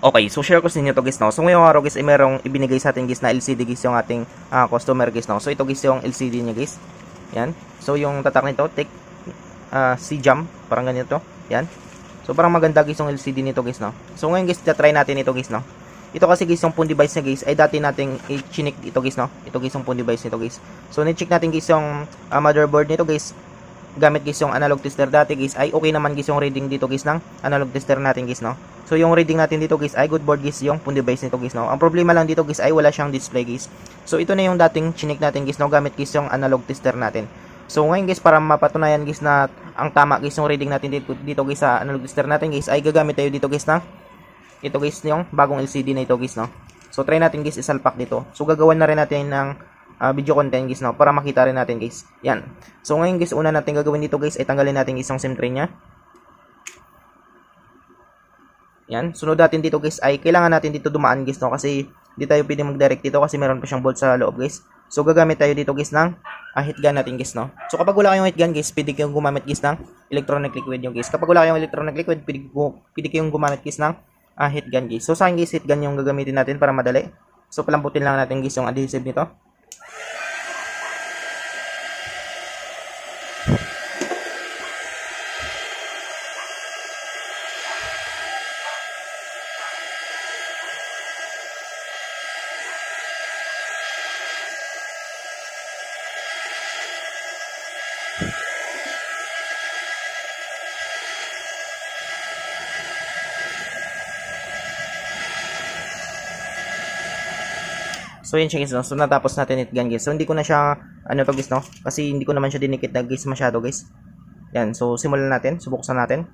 Okay, so share ko sa inyo to guys, no. So ngayong araw guys ay merong ibinigay sa atin guys na LCD guys yung ating customer guys, no. So ito guys yung LCD niya guys. Yan. So yung tatak nito, Tech C-Jam, parang ganito. Yan. So parang maganda guys yung LCD nito guys, no. So ngayon guys, try natin ito guys, no. Ito kasi guys yung phone device niya guys ay dati nating i-chinik ito guys, no. Ito guys yung phone device nito guys. So ni-check natin guys yung motherboard nito guys. Gamit guys yung analog tester dati guys ay okay naman guys yung reading dito guys ng analog tester natin guys, no. So yung reading natin dito guys ay good board guys yung phone device nito guys, no. Ang problema lang dito guys ay wala siyang display guys. So ito na yung dating chinik natin guys, no, gamit guys yung analog tester natin. So ngayon guys, para mapatunayan guys na ang tama guys yung reading natin dito guys sa analog tester natin guys ay gagamit tayo dito guys ng ito guys yung bagong LCD na ito guys, no. So try natin guys isalpak dito. So gagawan na rin natin ng video content guys, no, para makita rin natin guys. Yan. So ngayon guys, una natin gagawin dito guys ay tanggalin natin isang SIM tray nya. Yan. Sunod natin dito guys ay kailangan natin dito dumaan guys, no, kasi di tayo pwede mag-direct dito kasi meron pa siyang bolt sa loob guys. So gagamit tayo dito guys ng heat gun natin guys, no. So kapag wala kayong heat gun guys, pwede kayong gumamit guys ng electronic liquid yung guys. Kapag wala kayong electronic liquid, pwede kayong gumamit guys ng heat gun guys. So sa akin guys, heat gun yung gagamitin natin para madali. So palambutin lang natin guys yung adhesive nito. So yun siya guys, no? So natapos natin it gun guys. So hindi ko na siya ano to guys, no, kasi hindi ko naman siya dinikit na guys masyado guys. Yan, so simulan natin, subuksan natin.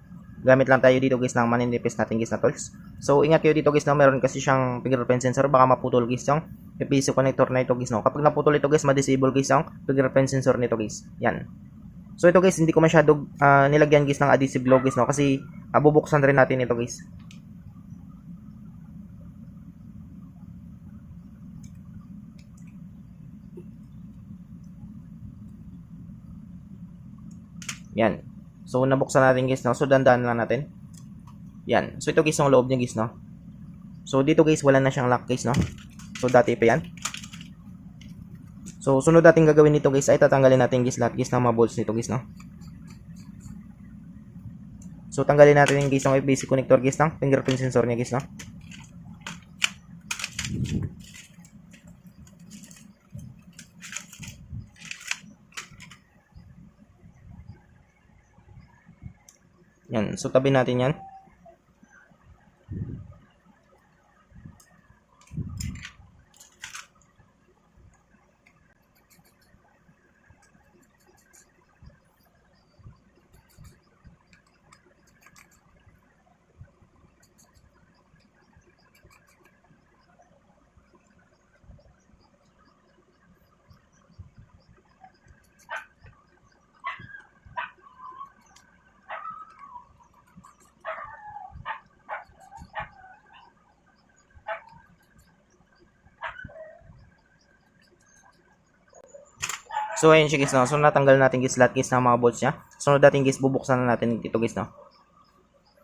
Gamit lang tayo dito guys ng maninipis natin guys na tools. So ingat kayo dito guys, no, meron kasi siyang fingerprint sensor, baka maputol guys yung PPC connector na ito guys, no. Kapag naputol ito guys, ma-disable guys yung fingerprint sensor nito guys. Yan. So ito guys, hindi ko masyado nilagyan guys ng adhesive glue guys, no, kasi bubuksan rin natin ito guys. Yan. So nabuksan natin guys, no. So dandan lang natin. Yan. So ito guys yung loob niya guys, no. So dito guys wala na siyang lock guys, no. So dati pa yan. So sunod natin gagawin nito guys ay tatanggalin natin guys lahat guys ng mga bolts nito guys, no. So tanggalin natin yung guys yung basic connector guys ng fingerprint sensor niya guys, no. Yan. So tabi natin yan. So ayun siya guys, no. So natanggal natin guys lahat guys ng mga bolts niya. Sunod natin guys, bubuksan na natin dito guys, no.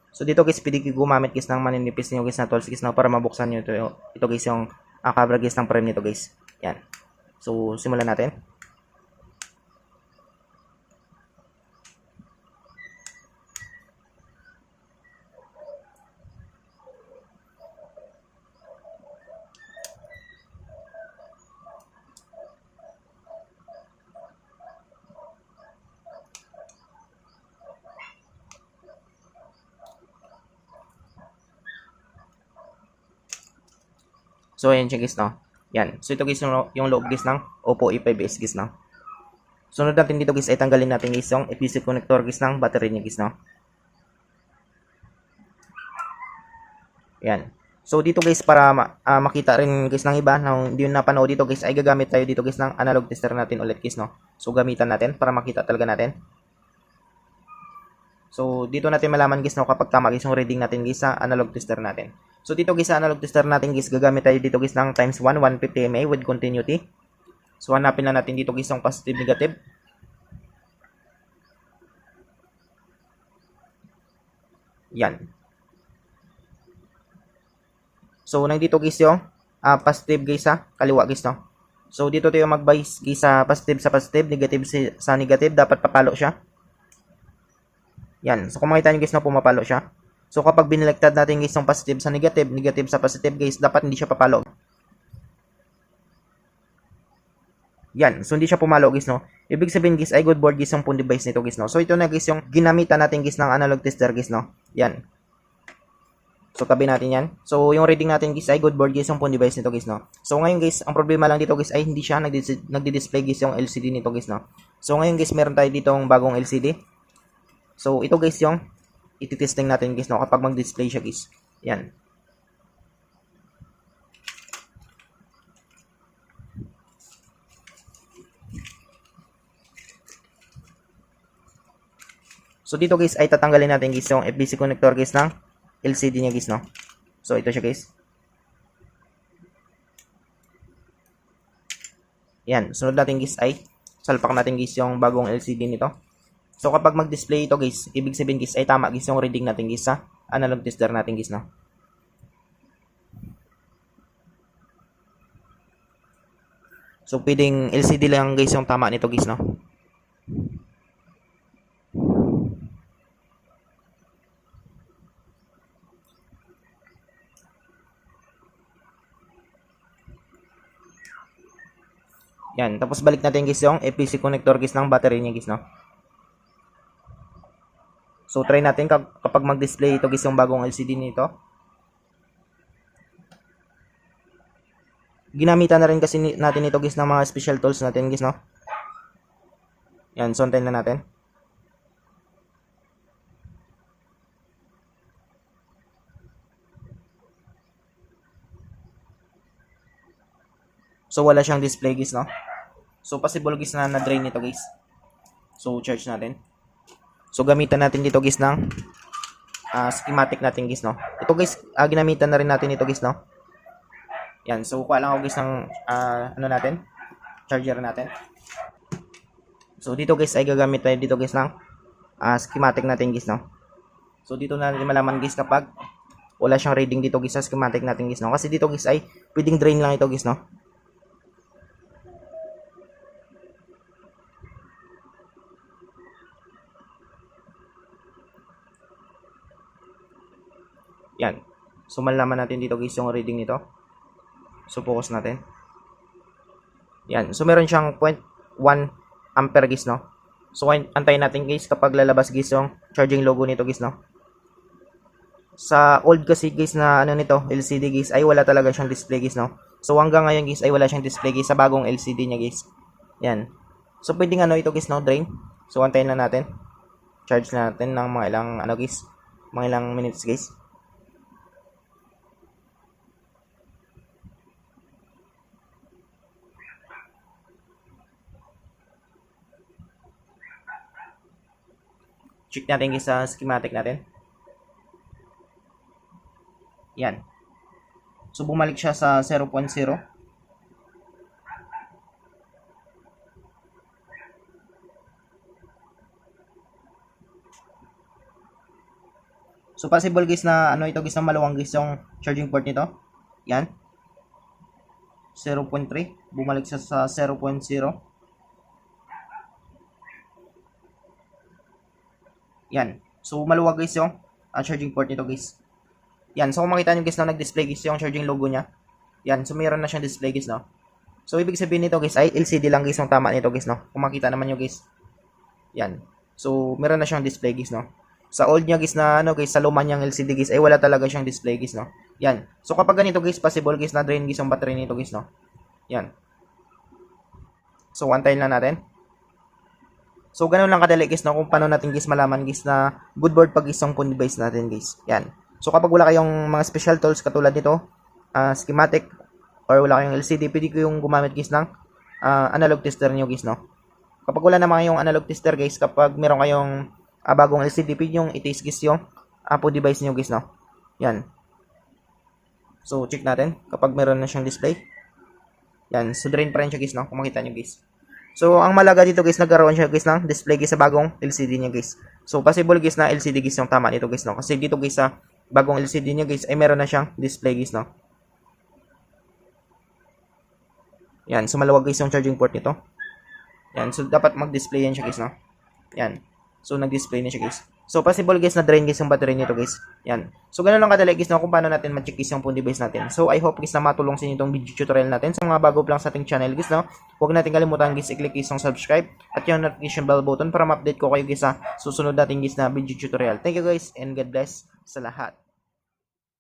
So dito guys, pwede kayo gumamit guys ng maninipis niyo guys na tools guys, no, para mabuksan niyo ito guys yung cover guys ng frame nito guys. Yan. So simulan natin. So ayan siya guys, no. Yan. So ito guys yung loob guys ng Oppo A5s guys, no. Sunod natin dito guys ay tanggalin natin guys yung EPC connector guys ng battery niya guys, no. Yan. So dito guys, para makita rin guys ng iba na hindi yun napanood dito guys, ay gagamit tayo dito guys ng analog tester natin ulit guys, no. So gamitan natin para makita talaga natin. So dito natin malaman guys, no, kapag tama guys yung reading natin guys sa analog tester natin. So dito guys sa analog tester natin guys, gagamit tayo dito guys ng times 1 150 mA with continuity. So hanapin lang natin dito guys yung positive negative. Yan. So, nandito guys yung positive guys sa kaliwa guys, no? So, dito tayo mag-bias guys sa positive, negative sa negative, dapat papalo siya. Yan. So, kung makita nyo guys na pumapalo siya. So, kapag binaliktad natin guys yung positive sa negative, negative sa positive guys, dapat hindi siya papalo. Yan. So, hindi siya pumalo guys, no? Ibig sabihin guys, ay good board guys yung phone device nito guys, no? So, ito na guys yung ginamitan natin guys ng analog tester guys, no? Yan. So, tabi natin yan. So, yung reading natin guys ay good board guys yung phone device nito guys, no? So, ngayon guys, ang problema lang dito guys ay hindi siya nagdi-display guys yung LCD nito guys, no? So, ngayon guys, meron tayo ditong bagong LCD. So, ito guys yung ititesting natin guys, no, kapag mag-display siya guys. Yan. So, dito guys ay tatanggalin natin guys yung FBC connector guys ng LCD niya guys, no. So, ito siya guys. Yan. Sunod natin guys ay salpak natin guys yung bagong LCD nito. So, kapag mag-display ito guys, ibig sabihin guys ay tama guys yung reading natin guys sa analog tester natin guys, no. So, pwedeng LCD lang guys yung tama nito guys, no. Yan. Tapos balik natin guys yung FPC connector guys ng battery niya guys, no. So, try natin kapag mag-display ito guys yung bagong LCD nito. Ginamitan na rin kasi natin ito guys ng mga special tools natin guys, no. Yan, so antayin na natin. So, wala siyang display guys, no. So, possible guys na na-drain ito guys. So, charge natin. So, gamitan natin dito guys ng schematic natin guys, no. Ito guys, ginamitan na rin natin ito guys, no. Yan. So, kuha lang ako guys ng ano natin, charger natin. So, dito guys ay gagamit tayo dito guys ng schematic natin guys, no. So, dito natin malaman guys kapag wala siyang reading dito guys sa schematic natin guys, no. Kasi dito guys ay pwedeng drain lang ito guys, no. Yan. So, malalaman natin dito guys yung reading nito. So, focus natin. Yan. So, meron siyang 0.1 ampere guys, no. So, antayin natin guys kapag lalabas guys yung charging logo nito guys, no. Sa old kasi guys na ano nito, LCD guys, ay wala talaga siyang display guys, no. So, hanggang ngayon guys ay wala siyang display guys sa bagong LCD niya guys. Yan. So, pwedeng ano ito guys, no, drain. So, antayin lang natin. Charge natin ng mga ilang ano guys, mga ilang minutes guys. Check natin guys sa schematic natin. Yan. So, bumalik siya sa 0.0. So, possible guys na ano ito guys na maluwang guys yung charging port nito. Yan. 0.3. Bumalik siya sa 0.0. Yan. So, maluwag guys yung charging port nito guys. Yan. So, kung makita nyo guys na nag-display guys yung charging logo niya. Yan. So, mayroon na siyang display guys, no. So, ibig sabihin nito guys ay LCD lang guys yung tama nito guys, no. Kung makita naman nyo guys. Yan. So, meron na siyang display guys, no. Sa old niya guys na ano guys, sa luma niyang LCD guys ay wala talaga siyang display guys, no. Yan. So, kapag ganito guys, possible guys na drain guys yung battery nito guys, no. Yan. So, antayin lang natin. So, ganun lang kadali guys, no, kung paano natin guys malaman guys na good board pag isang phone device natin guys. Yan. So, kapag wala kayong mga special tools katulad nito, schematic, or wala kayong LCD, pwede ko yung gumamit guys ng analog tester nyo guys, no. Kapag wala naman kayong analog tester guys, kapag meron kayong bagong LCD, pwede yung i-test guys yung phone device nyo guys, no. Yan. So, check natin kapag meron na siyang display. Yan. So, drain pa rin siya guys, no, kung makita nyo guys. So, ang malaga dito guys, nagkaroon siya guys ng display guys sa bagong LCD niya guys. So, possible guys na LCD guys yung tama nito guys, no. Kasi dito guys sa bagong LCD niya guys ay meron na siyang display guys, no. Yan, so maluwag guys yung charging port nito. Yan, so dapat mag-display yan siya guys, no? Yan. So nag-display na siya guys. So possible guys na drain guys yung battery nito guys. Yan. So ganoon lang kadali guys, no, kung paano natin ma-check guys yung phone device natin. So I hope guys na matulong sa inyo itong video tutorial natin. Sa mga bago pa lang sa ating channel guys, no, huwag natin kalimutan guys i-click guys yung subscribe at yung notification bell button para ma-update ko kayo guys sa susunod natin guys na video tutorial. Thank you guys and God bless sa lahat.